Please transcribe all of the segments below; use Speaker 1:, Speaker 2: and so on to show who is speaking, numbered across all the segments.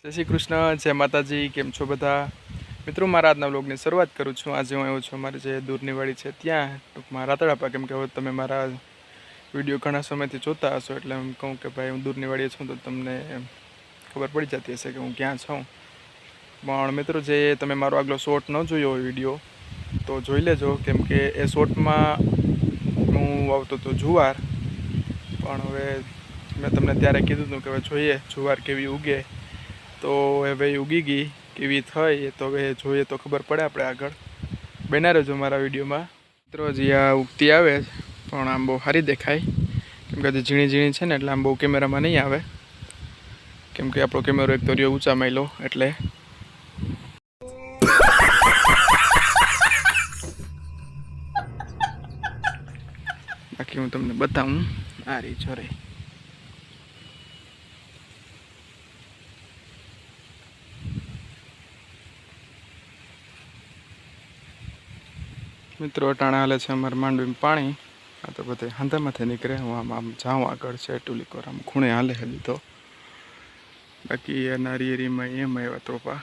Speaker 1: જય શ્રી કૃષ્ણ, જય માતાજી. કેમ છો બધા મિત્રો? મારા આજના વ્લોગની શરૂઆત કરું છું. આજે હું આવ્યો છું અમારી જે દૂરની વાડી છે ત્યાં, ટૂંકમાં રાતડાપા. કેમ કે હવે તમે મારા વિડીયો ઘણા સમયથી જોતા હશો, એટલે હું કહું કે ભાઈ હું દૂરની વાડીએ છું તો તમને ખબર પડી જતી હશે કે હું ક્યાં છું. પણ મિત્રો, જે તમે મારો આગલો શોર્ટ ન જોયો હોય વિડીયો, તો જોઈ લેજો. કેમ કે એ શોર્ટમાં હું આવતો હતો જુવાર, પણ હવે મેં તમને ત્યારે કીધું હતું કે હવે જોઈએ જુવાર કેવી ઉગે. તો હવે ઉગી ગઈ, કેવી થઈ તો હવે જોઈએ તો ખબર પડે આપણે આગળ. બન્યા રહેજો મારા વિડીયોમાં. મિત્રો, હજી આ ઉગતી આવે પણ આમ બહુ સારી દેખાય. કેમ કે ઝીણી ઝીણી છે ને, એટલે આમ બહુ કેમેરામાં નહીં આવે. કેમ કે આપણો કેમેરો એક તો રહ્યો ઊંચા માયલો, એટલે બાકી હું તમને બતાવું. આ રહી જો રહી. મિત્રો, અટાણા હાલે છે અમારે માંડવીમાં પાણી. આ તો બધે હાંધામાંથી નીકળે. હું આમ જાઉં આગળ છે ટુલીકોર, આમ ખૂણે હાલે હજી તો. બાકી એ નારી એરીમાં એમ આવ્યા તોપા.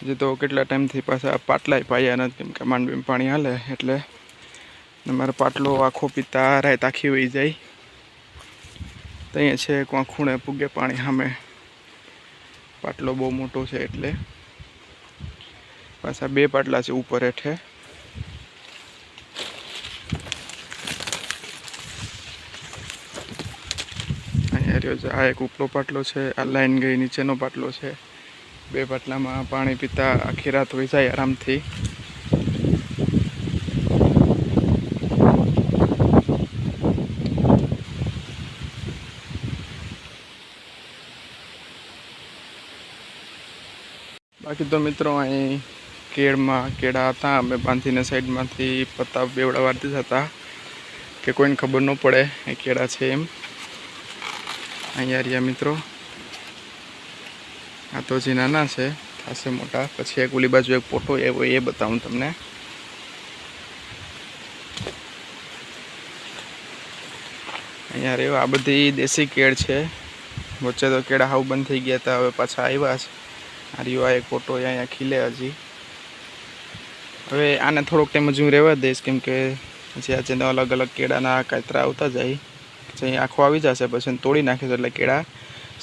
Speaker 1: હજી તો કેટલા ટાઈમથી પાછા પાટલાય પાયા નથી, કેમ કે માંડવીમાં પાણી હાલે એટલે. મારો પાટલો આખો પીતા રાત આખી વહી જાય. તો અહીંયા છે કોણ ખૂણે પૂગે પાણી સામે. પાટલો બહુ મોટો છે એટલે. પાછા બે પાટલા છે ઉપર હેઠે. અહીંયા રહ્યો છે. આ એક ઉપલો પાટલો છે, આ લાઈન ગઈ નીચેનો પાટલો છે. બે પાટલામાં પાણી પીતા આખી રાત હોઈ જાય આરામથી. બાકી તો મિત્રો, અહીં કેળા હતા, અમે બાંધીને સાઈડમાંથી પત્તા બેવડા વાળતી હતા કે કોઈને ખબર ન પડે એ કેળા છે એમ. અહીંયા રહ્યા મિત્રો. આ તો હજી નાના છે, થશે મોટા. પછી એક ઓલી બાજુ એક પોટો એવો એ બતાવું તમને. અહીંયા રહ્યો. આ બધી દેશી કેળ છે. વચ્ચે તો કેળા હાવ બંધ થઈ ગયા હતા, હવે પાછા આવ્યા છે. આ રહ્યો. આ એક પોટો અહીંયા ખીલે હજી. હવે આને થોડોક ટાઈમ હજુ રહેવા દઈશ, કેમ કે પછી આજે અલગ અલગ કેળાના કાતરા આવતા જાય. પછી આખો આવી જશે, પછી તોડી નાખીશ એટલે કેળા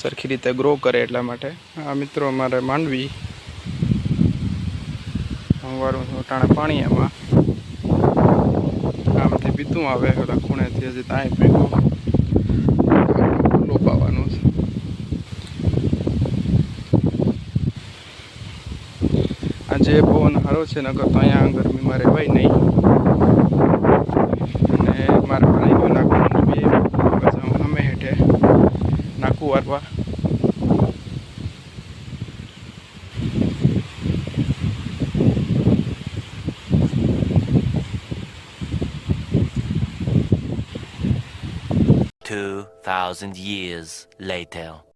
Speaker 1: સરખી રીતે ગ્રો કરે એટલા માટે. આ મિત્રો અમારે માંડવી વારું ટાણા પાણી એમાં આમથી પીતું આવે. ઓલા ખૂણેથી હજી ત્યાં ભેગો લોપાવાનું છે. આજે પવન સારો છે, નકર તો અહીંયા ગરમીમાં રહેવાય નહીં. અને મારે પાણી ગયું નાખવાનું બી પછી અમે હેઠે નાખું વારવા.
Speaker 2: $2,000 years later.